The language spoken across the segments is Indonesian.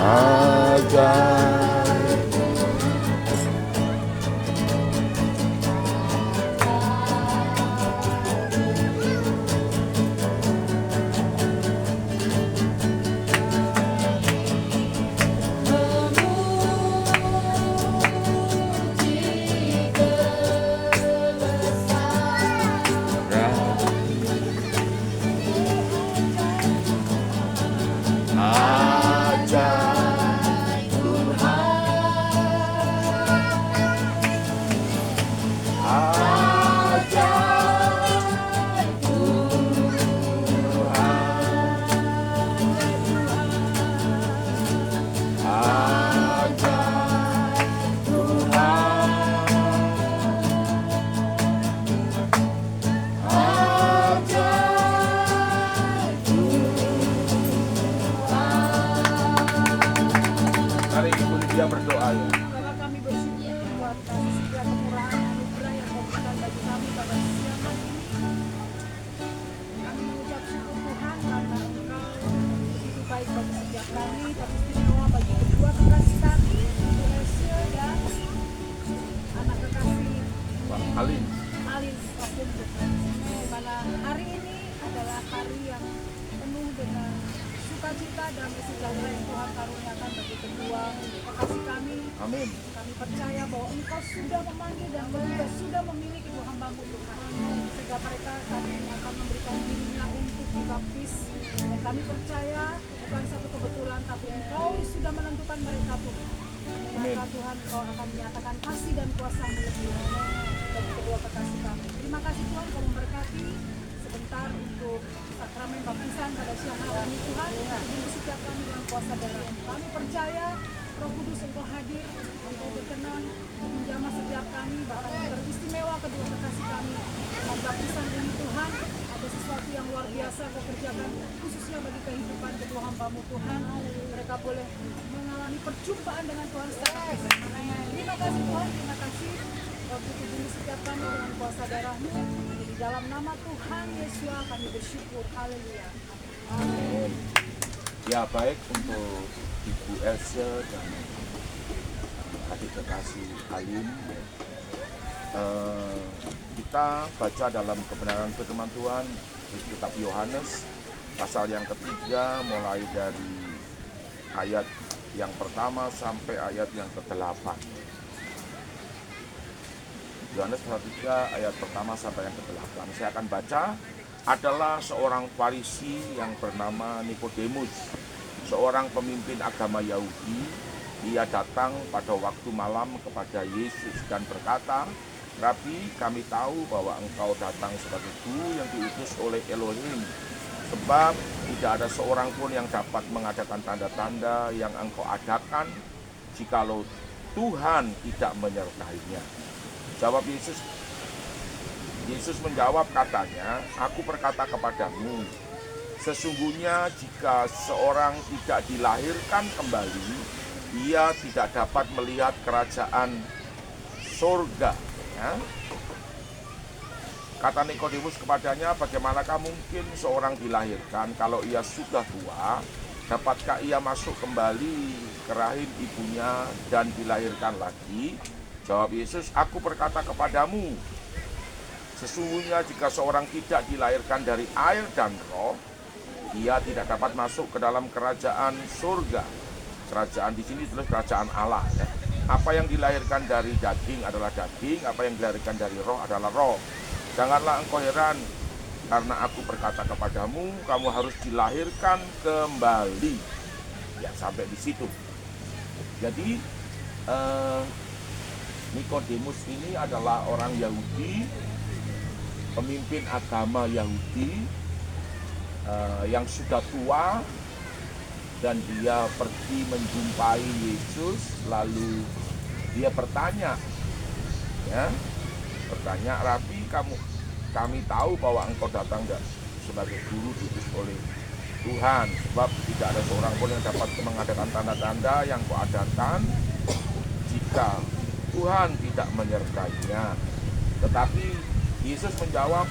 ajaib. Mari Ibu Lydia berdoa ya. Karena kami bersyukur buat setiap kemurahan anugerah yang kau berikan bagi kami pada siang hari ini. Kami mengucap syukur Tuhan karena Engkau begitu baik bagi setiap kami, tapi istimewa bagi kedua kekasih kami, Ibu Elsie dan anak kekasih Bang Alin. Alin Kapung. Di mana hari ini adalah hari yang penuh dengan sukacita dan sejahtera yang Tuhan karuniakan bagi kedua kekasih kami. Amin. Kami percaya bahwa Engkau sudah memanggil dan Engkau sudah memilih kedua hamba-Mu Tuhan. Sehingga mereka kami akan memberikan dirinya untuk dibaptis. Dan kami percaya bukan satu kebetulan, tapi Engkau sudah menentukan mereka Tuhan. Maka Tuhan Engkau akan menyatakan kasih dan kuasa-Mu lebih bagi kedua kekasih kami. Terima kasih Tuhan, Kau memberkati sebentar untuk sakramen baptisan pada siang hari ini Tuhan. Untuk setiap kami dalam kuasa darah. Kami percaya Roh Kudus Engkau hadir, Engkau berkenan menjamah setiap kami, bahkan yang teristimewa kedua kekasih kami. Dalam baptisan ini Tuhan, ada sesuatu yang luar biasa Kau kerjakan, khususnya bagi kehidupan kedua hamba-Mu Tuhan. Mereka boleh mengalami perjumpaan dengan Tuhan secara pribadi. Terima kasih Tuhan, terima kasih. Kau tubuh setiap kami dengan kuasa darah-Mu. Di dalam nama Tuhan Yesus kami bersyukur. Haleluya. Amin. Ya, baik untuk Ibu Elsie dan adik kekasih Alin. Kita baca dalam kebenaran firman Tuhan di kitab Yohanes pasal yang ketiga, mulai dari ayat yang pertama sampai ayat yang ke-8. Yohanes pasal 3 ayat pertama sampai yang ke-8. Saya akan baca. Adalah seorang Farisi yang bernama Nikodemus, seorang pemimpin agama Yahudi. Ia datang pada waktu malam kepada Yesus dan berkata, "Rabi, kami tahu bahwa engkau datang sebagai guru yang diutus oleh Elohim, sebab tidak ada seorang pun yang dapat mengadakan tanda-tanda yang engkau adakan jikalau Tuhan tidak menyertainya." Jawab Yesus. Yesus menjawab katanya, "Aku berkata kepadamu, sesungguhnya jika seorang tidak dilahirkan kembali, ia tidak dapat melihat kerajaan surga." Ya. Kata Nikodemus kepadanya, "Bagaimanakah mungkin seorang dilahirkan kalau ia sudah tua? Dapatkah ia masuk kembali ke rahim ibunya dan dilahirkan lagi?" Jawab Yesus, "Aku berkata kepadamu, sesungguhnya jika seorang tidak dilahirkan dari air dan roh, ia tidak dapat masuk ke dalam kerajaan surga." Kerajaan di sini adalah kerajaan Allah. Ya. Apa yang dilahirkan dari daging adalah daging, apa yang dilahirkan dari roh adalah roh. Janganlah engkau heran, karena aku berkata kepadamu, kamu harus dilahirkan kembali. Ya, sampai di situ. Jadi Nikodemus ini adalah orang Yahudi, pemimpin agama Yahudi yang sudah tua, dan dia pergi menjumpai Yesus. Lalu dia bertanya, ya, "Rabi, kami tahu bahwa engkau datang sebagai guru diutus oleh Tuhan, sebab tidak ada seorang pun yang dapat mengadakan tanda-tanda yang kau adakan jika Tuhan tidak menyertainya." Tetapi Yesus menjawab,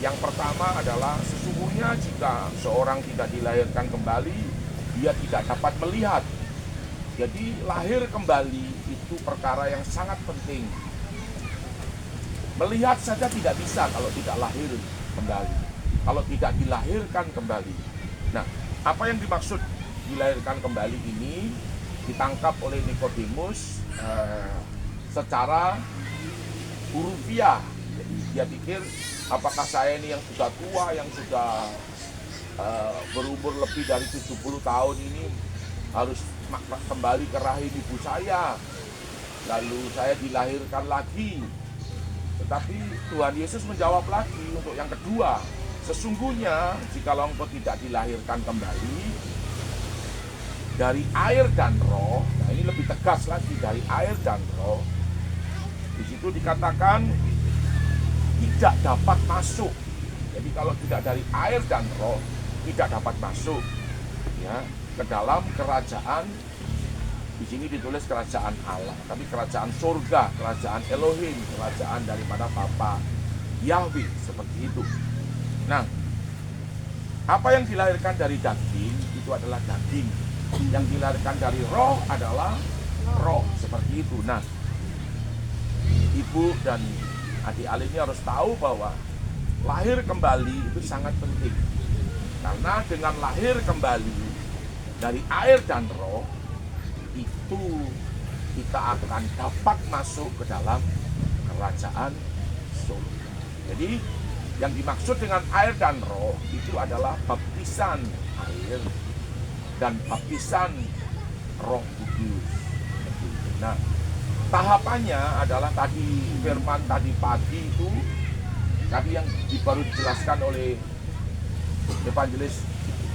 yang pertama adalah, sesungguhnya jika seorang tidak dilahirkan kembali, dia tidak dapat melihat. Jadi lahir kembali itu perkara yang sangat penting. Melihat saja tidak bisa kalau tidak lahir kembali, kalau tidak dilahirkan kembali. Nah, apa yang dimaksud dilahirkan kembali ini ditangkap oleh Nikodemus secara hurufiah. Jadi dia pikir, apakah saya ini yang sudah tua, yang sudah berumur lebih dari 70 tahun ini harus kembali ke rahim ibu saya, lalu saya dilahirkan lagi. Tetapi Tuhan Yesus menjawab lagi untuk yang kedua, sesungguhnya jikalau engkau tidak dilahirkan kembali dari air dan roh, nah ini lebih tegas lagi, dari air dan roh, di situ dikatakan tidak dapat masuk. Jadi kalau tidak dari air dan roh, tidak dapat masuk ya ke dalam kerajaan. Di sini ditulis kerajaan Allah, tapi kerajaan surga, kerajaan Elohim, kerajaan daripada Bapa Yahweh, seperti itu. Nah, apa yang dilahirkan dari daging itu adalah daging, yang dilahirkan dari roh adalah roh, seperti itu. Nah, ibu dan adik Ali ini harus tahu bahwa lahir kembali itu sangat penting, karena dengan lahir kembali dari air dan roh itu kita akan dapat masuk ke dalam kerajaan surga. Jadi yang dimaksud dengan air dan roh itu adalah baptisan air dan baptisan Roh Kudus. Nah, tahapannya adalah tadi firman tadi pagi itu, tadi yang baru dijelaskan oleh Evangelis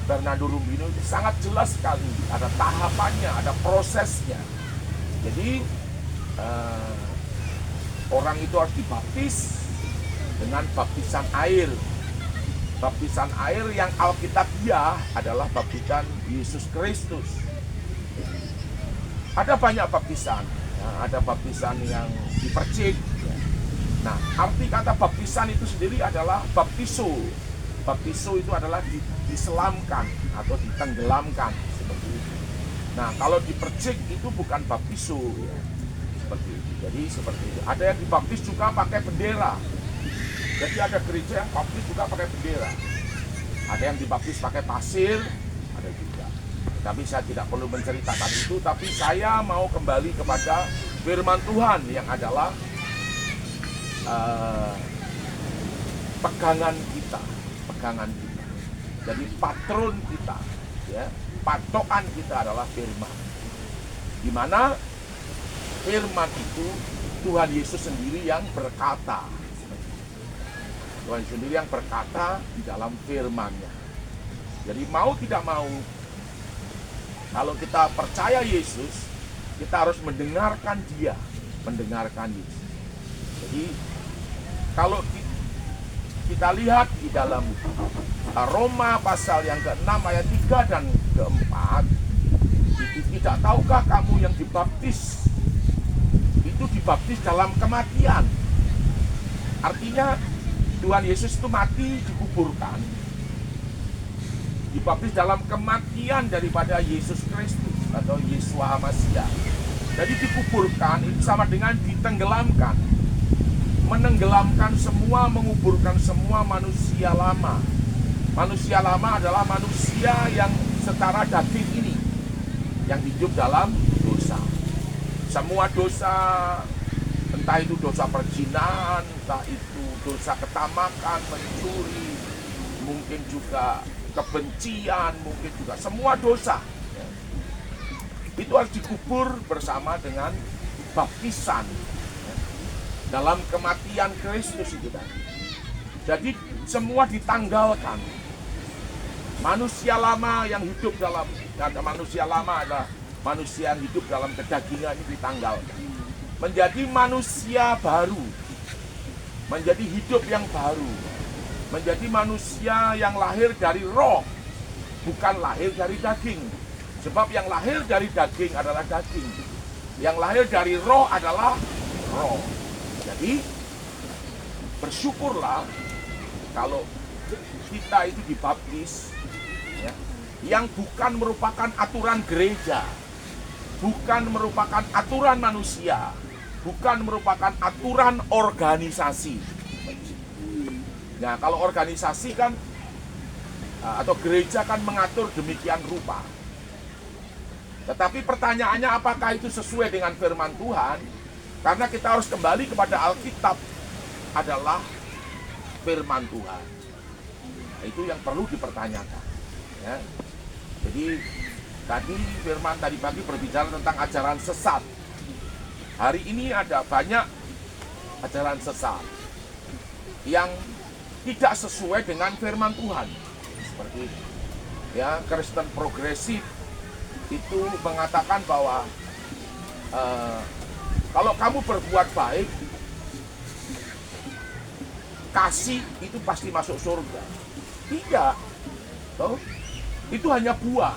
Bernardo Rumbino, itu sangat jelas sekali. Ada tahapannya, ada prosesnya. Jadi orang itu harus dibaptis dengan baptisan air. Baptisan air yang alkitabiah adalah baptisan Yesus Kristus. Ada banyak baptisan, ya, ada baptisan yang dipercik. Ya. Nah, arti kata baptisan itu sendiri adalah baptiso. Baptiso itu adalah diselamkan atau ditenggelamkan, seperti itu. Nah, kalau dipercik itu bukan baptiso, ya. Seperti itu. Jadi seperti itu. Ada yang dibaptis juga pakai bendera. Jadi ada gereja yang baptis juga pakai bendera. Ada yang dibaptis pakai pasir, ada juga. Tapi saya tidak perlu menceritakan itu, tapi saya mau kembali kepada firman Tuhan yang adalah pegangan kita. Jadi patron kita, ya, patokan kita adalah firman. Di mana firman itu Tuhan Yesus sendiri yang berkata. Tuhan sendiri yang berkata di dalam firman-Nya. Jadi mau tidak mau, kalau kita percaya Yesus, kita harus mendengarkan Dia, mendengarkan Yesus. Jadi kalau kita lihat di dalam Roma pasal yang ke-6 ayat 3 dan ke-4, tidak tahukah kamu yang dibaptis itu dibaptis dalam kematian? Artinya Tuhan Yesus itu mati, dikuburkan, dibaptis dalam kematian daripada Yesus Kristus atau Yeshua HaMashiach. Jadi dikuburkan itu sama dengan ditenggelamkan, menenggelamkan semua, menguburkan semua manusia lama. Manusia lama adalah manusia yang secara daging ini, yang hidup dalam dosa. Semua dosa, entah itu dosa perzinahan, entah itu dosa ketamakan, mencuri, mungkin juga kebencian, mungkin juga semua dosa, ya, itu harus dikubur bersama dengan baptisan, ya, dalam kematian Kristus itu tadi. Jadi semua ditanggalkan. Manusia lama yang hidup dalam, manusia lama adalah manusia yang hidup dalam kedagingan ini ditanggalkan. Menjadi manusia baru, menjadi hidup yang baru, menjadi manusia yang lahir dari roh, bukan lahir dari daging. Sebab yang lahir dari daging adalah daging, yang lahir dari roh adalah roh. Jadi bersyukurlah kalau kita itu dibaptis, ya, yang bukan merupakan aturan gereja, bukan merupakan aturan manusia, bukan merupakan aturan organisasi. Nah, kalau organisasi kan atau gereja kan mengatur demikian rupa. Tetapi pertanyaannya, apakah itu sesuai dengan firman Tuhan? Karena kita harus kembali kepada Alkitab, adalah firman Tuhan. Nah, itu yang perlu dipertanyakan. Ya. Jadi tadi firman tadi pagi berbicara tentang ajaran sesat. Hari ini ada banyak ajaran sesat yang tidak sesuai dengan firman Tuhan. Seperti ya, Kristen progresif itu mengatakan bahwa kalau kamu berbuat baik, kasih itu pasti masuk surga. Tidak, toh? Itu hanya buah.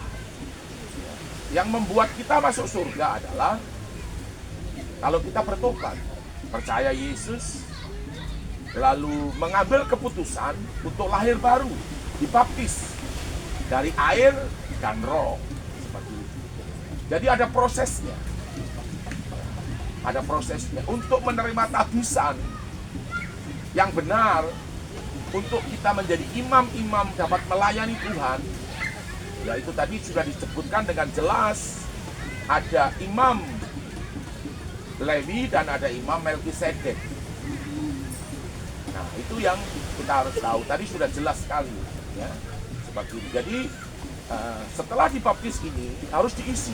Yang membuat kita masuk surga adalah kalau kita bertobat, percaya Yesus, lalu mengambil keputusan untuk lahir baru, dibaptis dari air dan roh. Jadi ada prosesnya. Ada prosesnya untuk menerima tabisan yang benar, untuk kita menjadi imam-imam dapat melayani Tuhan. Ya, itu tadi sudah disebutkan dengan jelas. Ada imam Lewi dan ada imam Melkisedek. Nah, itu yang kita harus tahu. Tadi sudah jelas sekali, ya. Seperti itu. Jadi setelah dibaptis ini harus diisi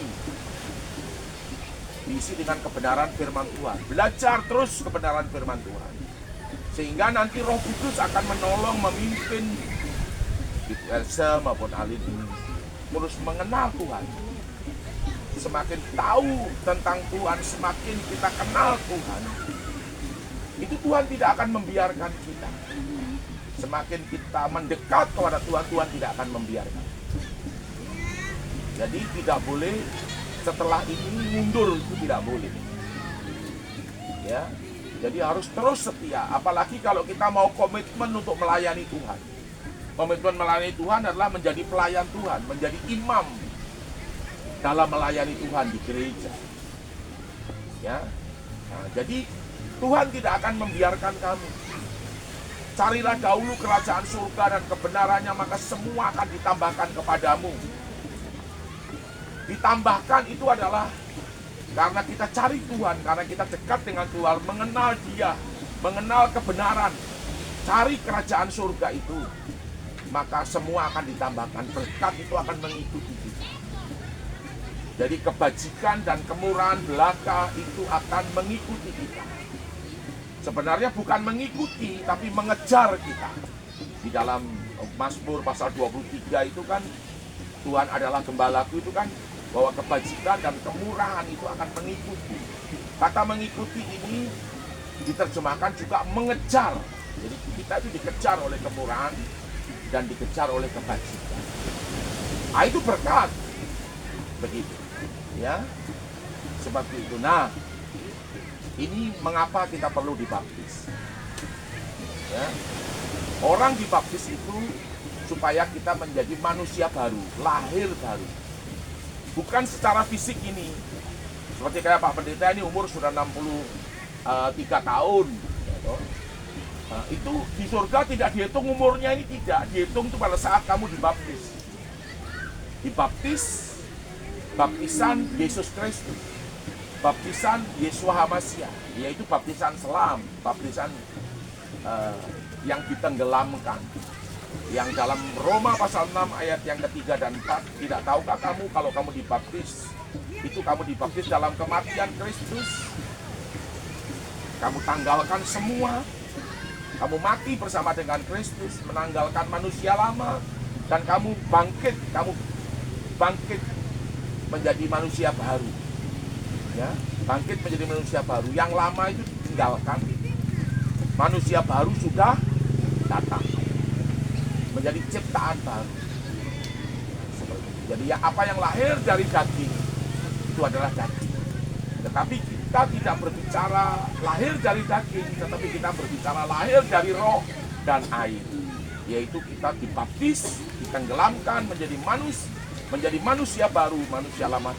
dengan kebenaran firman Tuhan. Belajar terus kebenaran firman Tuhan, sehingga nanti Roh Kudus akan menolong, memimpin Elsa maupun Alin ini terus mengenal Tuhan. Semakin tahu tentang Tuhan, semakin kita kenal Tuhan, itu Tuhan tidak akan membiarkan kita. Semakin kita mendekat kepada Tuhan, Tuhan tidak akan membiarkan. Jadi tidak boleh setelah ini mundur, itu tidak boleh. Ya, jadi harus terus setia. Apalagi kalau kita mau komitmen untuk melayani Tuhan. Komitmen melayani Tuhan adalah menjadi pelayan Tuhan, menjadi imam dalam melayani Tuhan di gereja. Ya, nah, jadi Tuhan tidak akan membiarkan kamu. Carilah dahulu kerajaan surga dan kebenarannya, maka semua akan ditambahkan kepadamu. Ditambahkan itu adalah karena kita cari Tuhan, karena kita dekat dengan Tuhan, mengenal Dia, mengenal kebenaran, cari kerajaan surga itu, maka semua akan ditambahkan. Berkat itu akan mengikuti kita. Jadi kebajikan dan kemurahan belaka itu akan mengikuti kita. Sebenarnya bukan mengikuti, tapi mengejar kita. Di dalam Mazmur pasal 23 itu kan, Tuhan adalah gembalaku, itu kan bahwa kebajikan dan kemurahan itu akan mengikuti. Kata mengikuti ini diterjemahkan juga mengejar. Jadi kita itu dikejar oleh kemurahan dan dikejar oleh kebajikan. Ah, itu berkat. Begitu. Ya. Seperti itu. Nah, ini mengapa kita perlu dibaptis. Ya. Orang dibaptis itu supaya kita menjadi manusia baru, lahir baru. Bukan secara fisik ini. Seperti kayak Pak Pendeta ini umur sudah 63 tahun. Gitu. Nah, itu di surga tidak dihitung umurnya, ini tidak. Dihitung itu pada saat kamu dibaptis. Dibaptis, baptisan Yesus Kristus. Baptisan Yeshua HaMashiach, yaitu baptisan selam, baptisan yang ditenggelamkan. Yang dalam Roma pasal 6 ayat yang ketiga dan 4, tidak tahukah kamu kalau kamu dibaptis, itu kamu dibaptis dalam kematian Kristus. Kamu tanggalkan semua, kamu mati bersama dengan Kristus, menanggalkan manusia lama, dan kamu bangkit menjadi manusia baru. Ya, bangkit menjadi manusia baru. Yang lama itu ditinggalkan, manusia baru sudah datang, menjadi ciptaan baru. Jadi ya, apa yang lahir dari daging itu adalah daging. Tetapi kita tidak berbicara lahir dari daging, tetapi kita berbicara lahir dari roh dan air. Yaitu kita dibaptis, ditenggelamkan menjadi menjadi manusia baru, manusia lama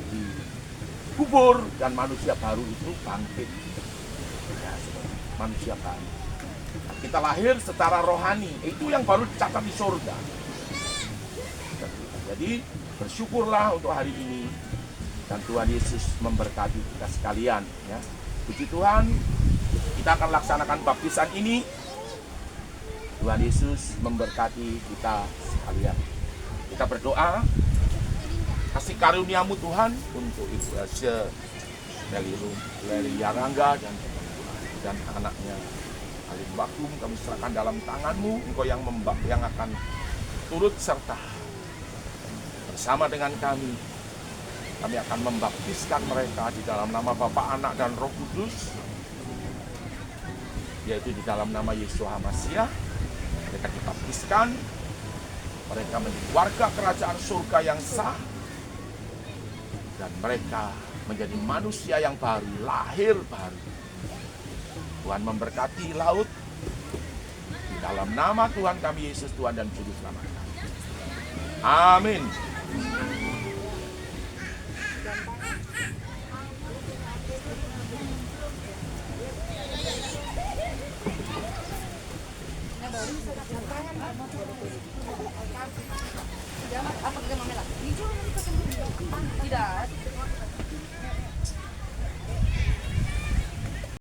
dikubur, dan manusia baru itu bangkit. Ya, manusia baru. Kita lahir secara rohani, itu yang baru dicatat di surga. Jadi bersyukurlah untuk hari ini, dan Tuhan Yesus memberkati kita sekalian. Ya. Puji Tuhan, kita akan laksanakan baptisan ini. Tuhan Yesus memberkati kita sekalian. Kita berdoa, kasih karuniamu Tuhan untuk Ibu Elsie, Leli Yarangga, dan anaknya Alim Bakum, kami serahkan dalam tanganmu. Engkau yang akan turut serta bersama dengan kami. Kami akan membaptiskan mereka di dalam nama Bapa, Anak, dan Roh Kudus, yaitu di dalam nama Yeshua Masiah. Mereka dibaptiskan, mereka menjadi warga kerajaan surga yang sah, dan mereka menjadi manusia yang baru, lahir baru. Tuhan memberkati laut, di dalam nama Tuhan kami Yesus, Tuhan dan Juru Selamat kami. Amin. Apa kita mau melak? Tidak.